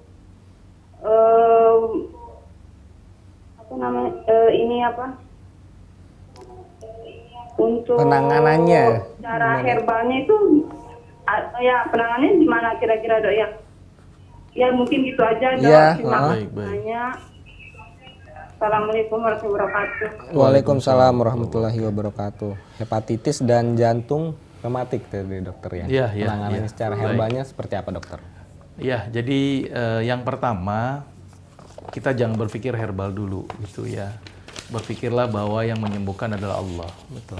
C: untuk
A: Penanganannya
C: cara herbalnya itu ya penanganannya gimana kira-kira, Dok ya? Ya mungkin gitu aja, Dok.
A: Ya,
C: Terima kasih
B: baik.
C: banyak. Assalamualaikum warahmatullahi wabarakatuh.
A: Waalaikumsalam warahmatullahi wabarakatuh. Hepatitis dan jantung rematik tadi dokter ya.
B: Iya, iya,
A: Penanganannya
B: iya.
A: secara
B: Baik.
A: herbalnya seperti apa, dokter?
B: Ya, jadi yang pertama kita jangan berpikir herbal dulu gitu ya. Berpikirlah bahwa yang menyembuhkan adalah Allah.
A: Betul.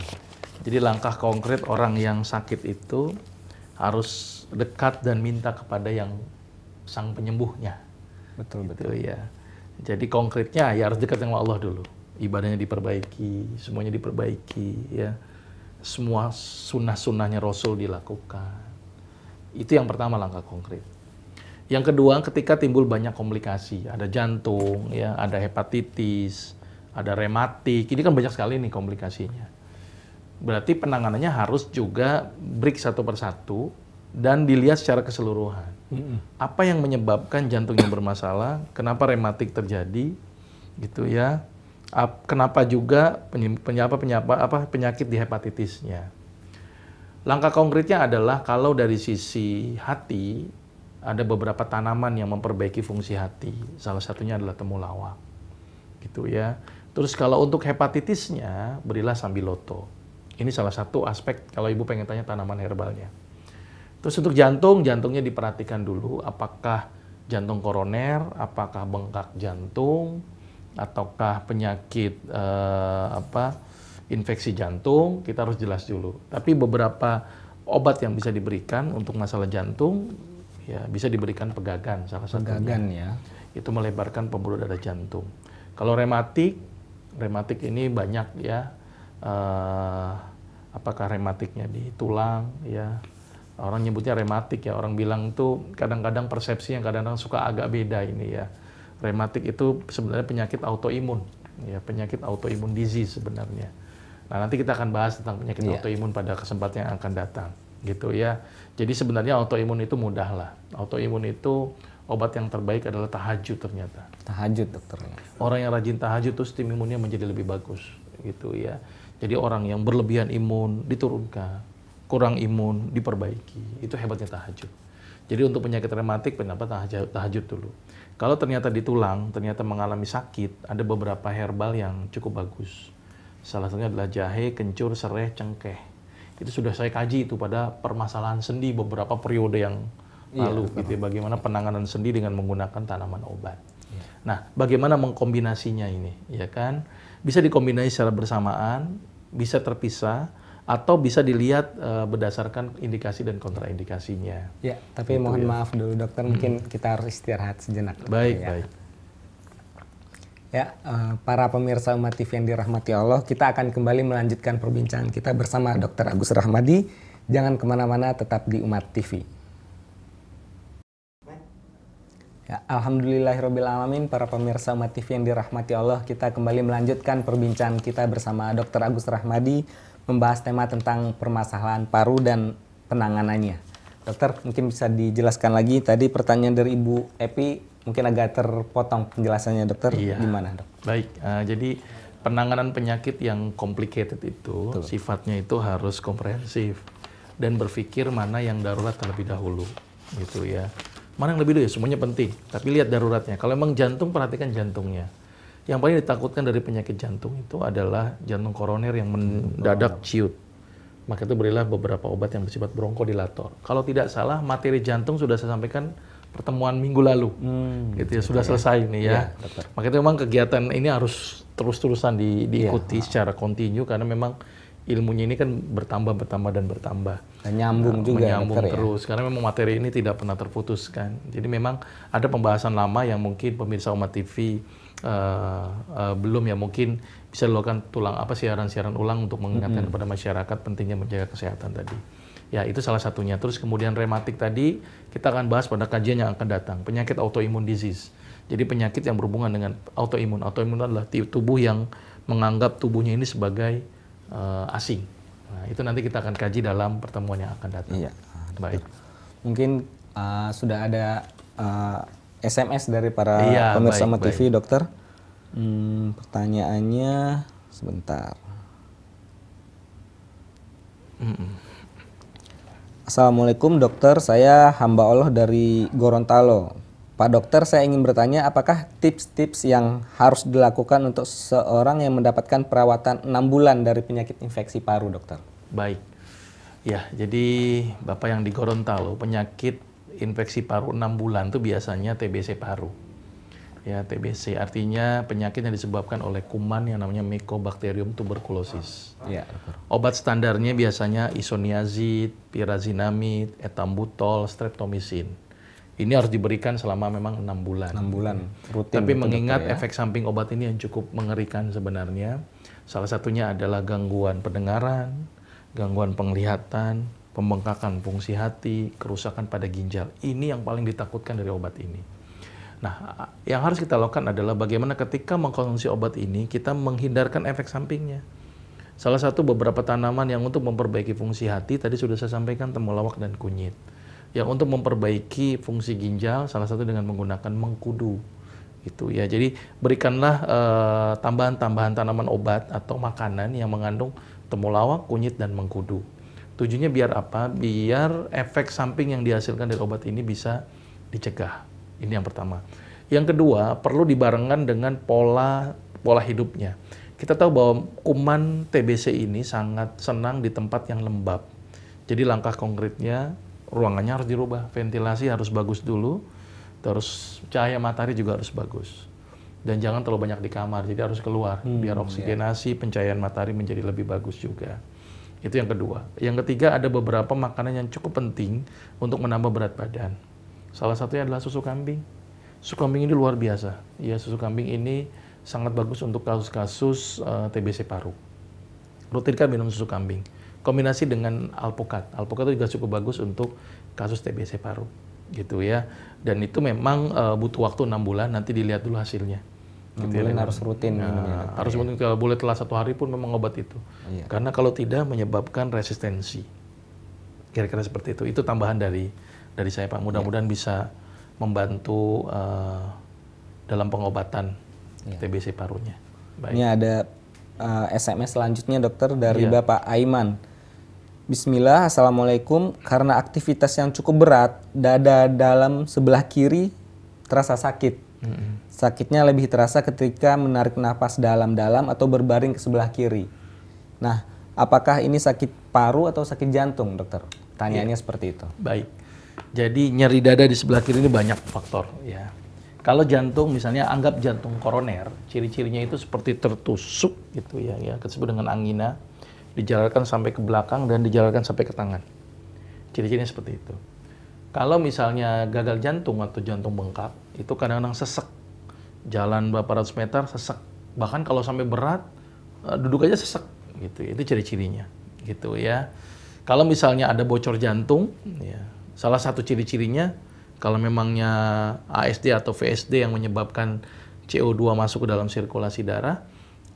B: Jadi langkah konkret orang yang sakit itu harus dekat dan minta kepada yang sang penyembuhnya.
A: Betul,
B: Gitu ya. Jadi konkretnya ya harus dekat dengan Allah dulu. Ibadahnya diperbaiki, semuanya diperbaiki ya. Semua sunnah-sunnahnya Rasul dilakukan. Itu yang pertama langkah konkret. Yang kedua, ketika timbul banyak komplikasi, ada jantung, ya, ada hepatitis, ada rematik, ini kan banyak sekali nih komplikasinya. Berarti penanganannya harus juga break satu persatu dan dilihat secara keseluruhan. Apa yang menyebabkan jantungnya bermasalah? Kenapa rematik terjadi? Gitu ya. Kenapa juga penyakit di hepatitisnya? Langkah konkretnya adalah kalau dari sisi hati ada beberapa tanaman yang memperbaiki fungsi hati. Salah satunya adalah temulawak. Gitu ya. Terus kalau untuk hepatitisnya berilah sambiloto. Ini salah satu aspek kalau ibu pengen tanya tanaman herbalnya. Terus untuk jantung, jantungnya diperhatikan dulu apakah jantung koroner, apakah bengkak jantung, ataukah penyakit infeksi jantung, kita harus jelas dulu. Tapi beberapa obat yang bisa diberikan untuk masalah jantung, ya bisa diberikan pegagan salah satunya.
A: Pegagan ya.
B: Itu melebarkan pembuluh darah jantung. Kalau rematik ini banyak ya. Apakah rematiknya di tulang ya? Orang nyebutnya rematik ya. Orang bilang tuh kadang-kadang persepsi yang kadang-kadang suka agak beda ini ya. Rematik itu sebenarnya penyakit autoimun, ya penyakit autoimun disease sebenarnya. Nah nanti kita akan bahas tentang penyakit autoimun pada kesempatan yang akan datang, gitu ya. Jadi sebenarnya autoimun itu mudah lah. Autoimun itu obat yang terbaik adalah tahajud ternyata.
A: Tahajud dokter.
B: Orang yang rajin tahajud tuh sistem imunnya menjadi lebih bagus, gitu ya. Jadi orang yang berlebihan imun diturunkan, kurang imun diperbaiki. Itu hebatnya tahajud. Jadi untuk penyakit rematik, kenapa tahajud dulu? Kalau ternyata di tulang, ternyata mengalami sakit, ada beberapa herbal yang cukup bagus. Salah satunya adalah jahe, kencur, sereh, cengkeh. Itu sudah saya kaji itu pada permasalahan sendi beberapa periode yang lalu, gitu ya, bagaimana penanganan sendi dengan menggunakan tanaman obat. Nah, bagaimana mengkombinasinya ini, ya kan? Bisa dikombinasi secara bersamaan, bisa terpisah, atau bisa dilihat berdasarkan indikasi dan kontraindikasinya.
A: Ya, tapi gitu mohon maaf dulu dokter, mungkin kita harus istirahat sejenak.
B: Baik,
A: ya.
B: baik.
A: Ya, para pemirsa Umat TV yang dirahmati Allah, kita akan kembali melanjutkan perbincangan kita bersama Dr. Agus Rahmadi. Jangan kemana-mana, tetap di Umat TV. Ya, alhamdulillahirrabbilalamin, para pemirsa Umat TV yang dirahmati Allah, kita kembali melanjutkan perbincangan kita bersama Dr. Agus Rahmadi, membahas tema tentang permasalahan paru dan penanganannya. Dokter, mungkin bisa dijelaskan lagi, tadi pertanyaan dari Ibu Epi mungkin agak terpotong penjelasannya dokter, gimana dok?
B: Baik, jadi penanganan penyakit yang complicated itu sifatnya itu harus komprehensif dan berpikir mana yang darurat terlebih dahulu, gitu ya. Mana yang lebih dulu ya, semuanya penting, tapi lihat daruratnya. Kalau memang jantung, perhatikan jantungnya. Yang paling ditakutkan dari penyakit jantung itu adalah jantung koroner yang mendadak ciut. Maka itu berilah beberapa obat yang bersifat bronkodilator. Kalau tidak salah, materi jantung sudah saya sampaikan pertemuan minggu lalu. Gitu ya, sudah selesai nih ya. Maka itu memang kegiatan ini harus terus-terusan diikuti secara kontinu, karena memang ilmunya ini kan bertambah dan bertambah.
A: Dan nyambung juga.
B: Menyambung terus, karena memang materi ini tidak pernah terputuskan. Jadi memang ada pembahasan lama yang mungkin pemirsa Umat TV belum ya, mungkin bisa dilakukan siaran-siaran ulang untuk mengingatkan kepada masyarakat pentingnya menjaga kesehatan tadi. Ya, itu salah satunya. Terus kemudian rematik tadi kita akan bahas pada kajian yang akan datang, penyakit autoimun disease. Jadi penyakit yang berhubungan dengan autoimun. Autoimun adalah tubuh yang menganggap tubuhnya ini sebagai asing. Nah, itu nanti kita akan kaji dalam pertemuan yang akan datang.
A: Iya.
B: Baik.
A: Mungkin sudah ada SMS dari para pemirsa Umat TV, dokter. Pertanyaannya sebentar. Assalamualaikum dokter, saya hamba Allah dari Gorontalo. Pak dokter, saya ingin bertanya, apakah tips-tips yang harus dilakukan untuk seorang yang mendapatkan perawatan 6 bulan dari penyakit infeksi paru, dokter?
B: Baik. Ya, jadi Bapak yang di Gorontalo, penyakit infeksi paru 6 bulan itu biasanya TBC paru. Ya, TBC artinya penyakit yang disebabkan oleh kuman yang namanya Mycobacterium tuberculosis.
A: Ya,
B: obat standarnya biasanya isoniazid, pyrazinamid, ethambutol, streptomycin. Ini harus diberikan selama memang 6 bulan.
A: 6 bulan rutin.
B: Tapi mengingat efek samping obat ini yang cukup mengerikan sebenarnya. Salah satunya adalah gangguan pendengaran, gangguan penglihatan, pembengkakan fungsi hati, kerusakan pada ginjal. Ini yang paling ditakutkan dari obat ini. Nah, yang harus kita lakukan adalah bagaimana ketika mengkonsumsi obat ini, kita menghindarkan efek sampingnya. Salah satu beberapa tanaman yang untuk memperbaiki fungsi hati, tadi sudah saya sampaikan temulawak dan kunyit. Yang untuk memperbaiki fungsi ginjal, salah satu dengan menggunakan mengkudu. Gitu ya. Jadi berikanlah tambahan-tambahan tanaman obat atau makanan yang mengandung temulawak, kunyit, dan mengkudu. Tujuannya biar apa? Biar efek samping yang dihasilkan dari obat ini bisa dicegah. Ini yang pertama. Yang kedua, perlu dibarengkan dengan pola hidupnya. Kita tahu bahwa kuman TBC ini sangat senang di tempat yang lembab. Jadi langkah konkretnya, ruangannya harus dirubah. Ventilasi harus bagus dulu, terus cahaya matahari juga harus bagus. Dan jangan terlalu banyak di kamar, jadi harus keluar. Biar oksigenasi, pencahayaan matahari menjadi lebih bagus juga. Itu yang kedua. Yang ketiga, ada beberapa makanan yang cukup penting untuk menambah berat badan. Salah satunya adalah susu kambing. Susu kambing ini luar biasa. Ya, susu kambing ini sangat bagus untuk kasus-kasus TBC paru. Rutinkan minum susu kambing. Kombinasi dengan alpukat. Alpukat itu juga cukup bagus untuk kasus TBC paru. Gitu ya. Dan itu memang butuh waktu 6 bulan, nanti dilihat dulu hasilnya.
A: 6 bulan harus rutin minumnya.
B: Harus rutin, kalau boleh telat 1 hari pun memang obat itu.
A: Iya.
B: Karena kalau tidak menyebabkan resistensi. Kira-kira seperti itu. Itu tambahan dari saya, Pak. Mudah-mudahan bisa membantu dalam pengobatan TBC parunya. Baik.
A: Ini ada SMS selanjutnya dokter dari
B: Iya.
A: Bapak Aiman. Bismillah, Assalamualaikum. Karena aktivitas yang cukup berat, dada dalam sebelah kiri terasa sakit. Sakitnya lebih terasa ketika menarik napas dalam-dalam atau berbaring ke sebelah kiri. Nah, apakah ini sakit paru atau sakit jantung, dokter? Tanyaannya seperti itu.
B: Baik. Jadi nyeri dada di sebelah kiri ini banyak faktor ya. Kalau jantung misalnya anggap jantung koroner, ciri-cirinya itu seperti tertusuk gitu ya, disebut dengan angina, dijalarkan sampai ke belakang dan dijalarkan sampai ke tangan. Ciri-cirinya seperti itu. Kalau misalnya gagal jantung atau jantung bengkak, itu kadang-kadang sesek. Jalan beberapa ratus meter sesek. Bahkan kalau sampai berat, duduk aja sesek gitu. Itu ciri-cirinya gitu ya. Kalau misalnya ada bocor jantung, ya, salah satu ciri-cirinya kalau memangnya ASD atau VSD yang menyebabkan CO2 masuk ke dalam sirkulasi darah,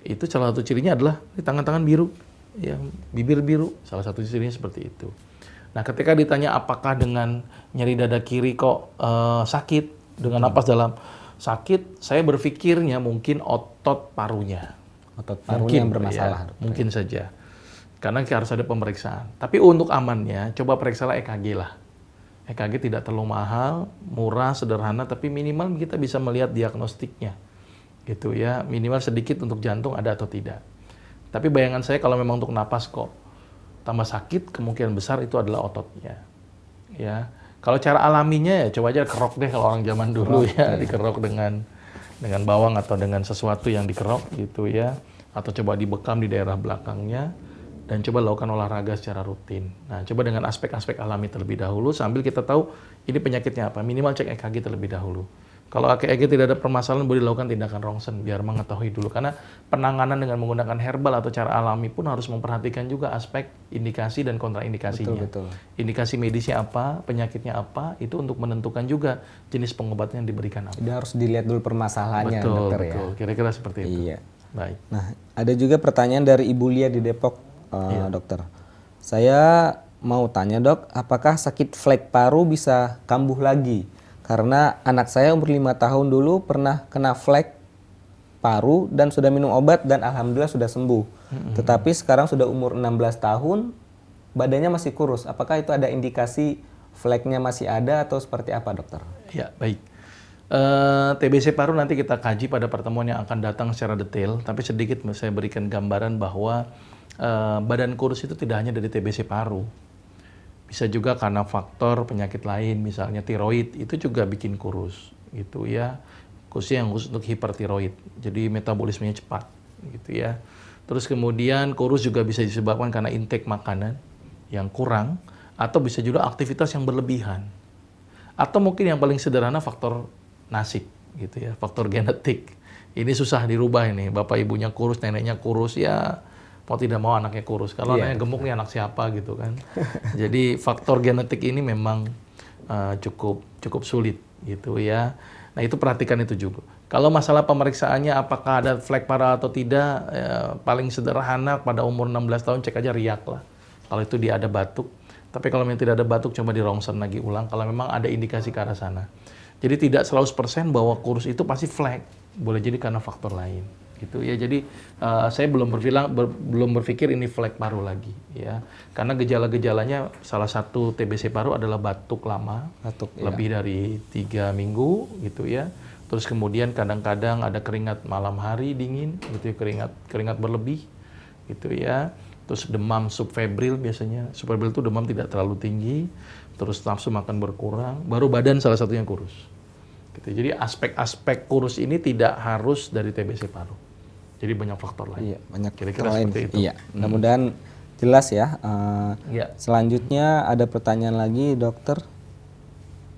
B: itu salah satu cirinya adalah tangan-tangan biru, ya, bibir biru, salah satu cirinya seperti itu. Nah, ketika ditanya apakah dengan nyeri dada kiri kok sakit, dengan napas dalam sakit, saya berpikirnya mungkin otot parunya.
A: Otot parunya yang
B: Ya,
A: bermasalah.
B: mungkin saja. Karena harus ada pemeriksaan. Tapi untuk amannya, coba periksalah EKG lah. EKG tidak terlalu mahal, murah, sederhana, tapi minimal kita bisa melihat diagnostiknya. Gitu ya, minimal sedikit untuk jantung ada atau tidak. Tapi bayangan saya kalau memang untuk napas kok tambah sakit, kemungkinan besar itu adalah ototnya. Ya. Kalau cara alaminya ya coba aja kerok deh kalau orang zaman dulu ya, dikerok dengan bawang atau dengan sesuatu yang dikerok gitu ya, atau coba dibekam di daerah belakangnya. Dan coba lakukan olahraga secara rutin. Nah, coba dengan aspek-aspek alami terlebih dahulu, sambil kita tahu ini penyakitnya apa. Minimal cek EKG terlebih dahulu. Kalau EKG tidak ada permasalahan, boleh dilakukan tindakan rongsen, biar mengetahui dulu. Karena penanganan dengan menggunakan herbal atau cara alami pun harus memperhatikan juga aspek indikasi dan kontraindikasinya.
A: Betul.
B: Indikasi medisnya apa, penyakitnya apa, itu untuk menentukan juga jenis pengobatan yang diberikan apa.
A: Jadi harus dilihat dulu permasalahannya, dokter ya.
B: Betul. Kira-kira seperti itu.
A: Iya.
B: Baik.
A: Nah, ada juga pertanyaan dari Ibu Lia di Depok. Dokter, saya mau tanya dok, apakah sakit flek paru bisa kambuh lagi? Karena anak saya umur 5 tahun dulu pernah kena flek paru dan sudah minum obat dan alhamdulillah sudah sembuh. Tetapi sekarang sudah umur 16 tahun, badannya masih kurus. Apakah itu ada indikasi fleknya masih ada atau seperti apa dokter?
B: Ya, baik. TBC paru nanti kita kaji pada pertemuan yang akan datang secara detail, tapi sedikit saya berikan gambaran bahwa badan kurus itu tidak hanya dari TBC paru. Bisa juga karena faktor penyakit lain, misalnya tiroid, itu juga bikin kurus, gitu ya. Khususnya yang khusus untuk hipertiroid, jadi metabolismenya cepat, gitu ya. Terus kemudian kurus juga bisa disebabkan karena intake makanan yang kurang, atau bisa juga aktivitas yang berlebihan. Atau mungkin yang paling sederhana faktor nasib, gitu ya, faktor genetik. Ini susah dirubah ini, bapak ibunya kurus, neneknya kurus, ya mau tidak mau anaknya kurus. Kalau anaknya gemuk nih anak siapa gitu kan. Jadi faktor genetik ini memang cukup sulit gitu ya. Nah itu perhatikan itu juga. Kalau masalah pemeriksaannya apakah ada flek paru atau tidak, paling sederhana pada umur 16 tahun cek aja riak lah. Kalau itu dia ada batuk. Tapi kalau memang tidak ada batuk coba dirongsen lagi ulang kalau memang ada indikasi ke arah sana. Jadi tidak 100% bahwa kurus itu pasti flek. Boleh jadi karena faktor lain. Gitu ya, jadi saya belum berpikir ini flek paru lagi ya, karena gejala-gejalanya salah satu TBC paru adalah batuk lama, lebih dari 3 minggu gitu ya, terus kemudian kadang-kadang ada keringat malam hari dingin gitu ya, keringat berlebih gitu ya, terus demam subfebril biasanya, subfebril itu demam tidak terlalu tinggi, terus nafsu makan berkurang, baru badan salah satunya kurus. Gitu. Jadi aspek-aspek kurus ini tidak harus dari TBC paru. Jadi banyak faktor lain.
A: Iya, banyak
B: kira-kira
A: faktor lain.
B: Seperti itu.
A: Iya, mudah-mudahan Jelas ya.
B: Ya.
A: Selanjutnya ada pertanyaan lagi, dokter.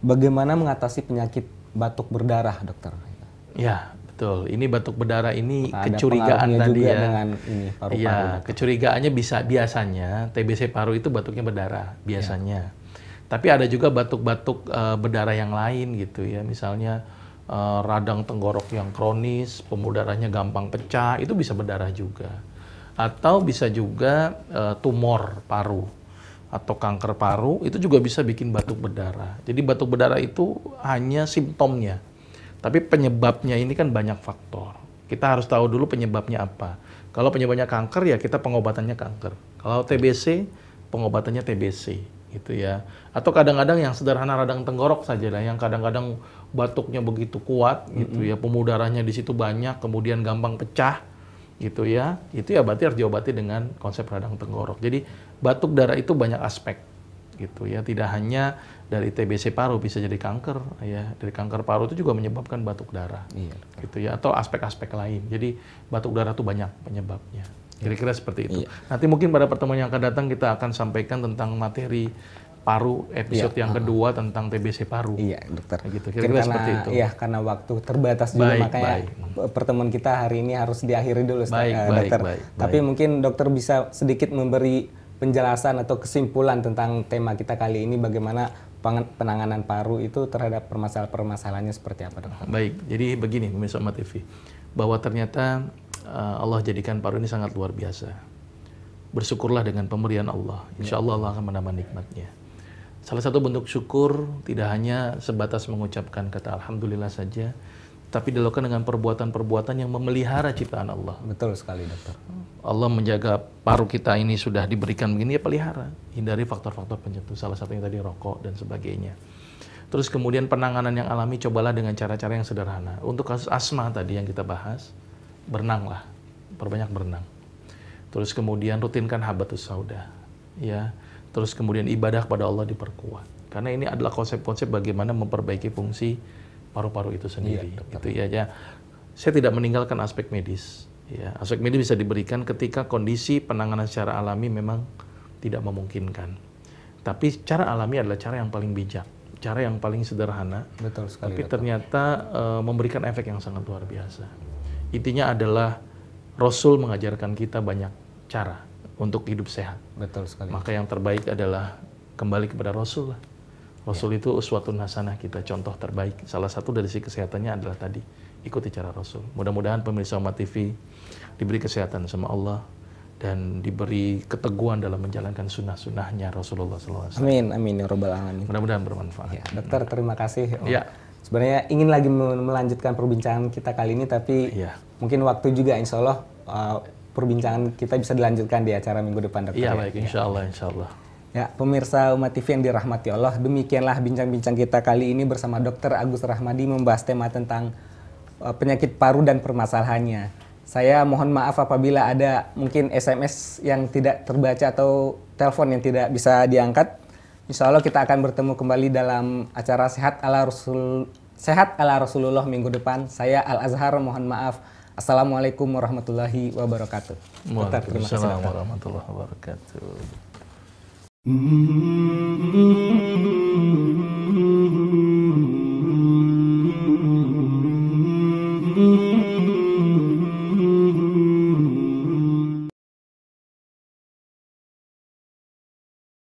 A: Bagaimana mengatasi penyakit batuk berdarah, dokter?
B: Ya, betul. Ini batuk berdarah ini
A: Ada
B: kecurigaan
A: pengaruhnya
B: tadi
A: juga
B: ya.
A: dengan ini paru-paru.
B: Iya,
A: dokter.
B: kecurigaannya biasanya TBC paru itu batuknya berdarah biasanya. Tapi ada juga batuk-batuk berdarah yang lain gitu ya. Misalnya radang tenggorok yang kronis, pembuluh darahnya gampang pecah, itu bisa berdarah juga. Atau bisa juga tumor paru atau kanker paru, itu juga bisa bikin batuk berdarah. Jadi batuk berdarah itu hanya simptomnya. Tapi penyebabnya ini kan banyak faktor. Kita harus tahu dulu penyebabnya apa. Kalau penyebabnya kanker ya kita pengobatannya kanker. Kalau TBC, pengobatannya TBC gitu ya. Atau kadang-kadang yang sederhana radang tenggorok saja lah, yang kadang-kadang batuknya begitu kuat gitu ya, pembuluh darahnya di situ banyak, kemudian gampang pecah gitu ya. Itu ya berarti harus diobati dengan konsep radang tenggorok. Jadi batuk darah itu banyak aspek gitu ya, tidak hanya dari TBC paru, bisa jadi kanker ya. Dari kanker paru itu juga menyebabkan batuk darah.
A: Iya.
B: Gitu ya, atau aspek-aspek lain. Jadi batuk darah itu banyak penyebabnya. Kira-kira seperti itu.
A: Iya.
B: Nanti mungkin pada pertemuan yang akan datang kita akan sampaikan tentang materi paru episode yang kedua tentang TBC paru.
A: Iya, dokter.
B: Gitu.
A: Mungkin
B: Kira-kira seperti itu.
A: Iya, karena waktu terbatas juga,
B: Baik,
A: makanya pertemuan kita hari ini harus diakhiri dulu, dokter. Tapi mungkin dokter bisa sedikit memberi penjelasan atau kesimpulan tentang tema kita kali ini, bagaimana penanganan paru itu terhadap permasalahannya seperti apa, dokter?
B: Baik, jadi begini pemirsa Umat TV, bahwa ternyata Allah jadikan paru ini sangat luar biasa. Bersyukurlah dengan pemberian Allah, insya Allah Allah akan menambah nikmatnya. Salah satu bentuk syukur tidak hanya sebatas mengucapkan kata Alhamdulillah saja, tapi dilakukan dengan perbuatan-perbuatan yang memelihara ciptaan Allah.
A: Betul sekali, dokter.
B: Allah menjaga paru kita ini sudah diberikan begini, ya pelihara. Hindari faktor-faktor pencetus, salah satunya tadi rokok dan sebagainya. Terus kemudian penanganan yang alami, cobalah dengan cara-cara yang sederhana. Untuk kasus asma tadi yang kita bahas, berenanglah, perbanyak berenang. Terus kemudian rutinkan habatus sauda, ya. Terus kemudian ibadah kepada Allah diperkuat. Karena ini adalah konsep-konsep bagaimana memperbaiki fungsi paru-paru itu sendiri. Itu ya. Saya tidak meninggalkan aspek medis. Ya, aspek medis bisa diberikan ketika kondisi penanganan secara alami memang tidak memungkinkan. Tapi cara alami adalah cara yang paling bijak, cara yang paling sederhana.
A: Betul sekali.
B: Tapi ternyata memberikan efek yang sangat luar biasa. Intinya adalah Rasul mengajarkan kita banyak cara untuk hidup sehat.
A: Betul sekali.
B: Maka yang terbaik adalah kembali kepada Rasul lah. Rasul itu uswatun hasanah kita, contoh terbaik. Salah satu dari sisi kesehatannya adalah tadi, ikuti cara Rasul. Mudah-mudahan pemirsa Umat TV diberi kesehatan sama Allah dan diberi keteguhan dalam menjalankan sunnah-sunnahnya Rasulullah SAW.
A: Amin, amin ya robbal alamin.
B: Mudah-mudahan bermanfaat.
A: Ya, dokter, terima kasih.
B: Ya.
A: Sebenarnya ingin lagi melanjutkan perbincangan kita kali ini, tapi mungkin waktu juga, insya Allah perbincangan kita bisa dilanjutkan di acara minggu depan, dokter.
B: Iya, baik, insya Allah, insya Allah.
A: Ya, pemirsa Umat TV yang dirahmati Allah, demikianlah bincang-bincang kita kali ini bersama Dr. Agus Rahmadi membahas tema tentang penyakit paru dan permasalahannya. Saya mohon maaf apabila ada mungkin SMS yang tidak terbaca atau telepon yang tidak bisa diangkat. Insya Allah kita akan bertemu kembali dalam acara Sehat ala Rasulullah minggu depan. Saya Al-Azhar, mohon maaf. Assalamualaikum warahmatullahi wabarakatuh.
B: Waalaikumsalam warahmatullahi wabarakatuh.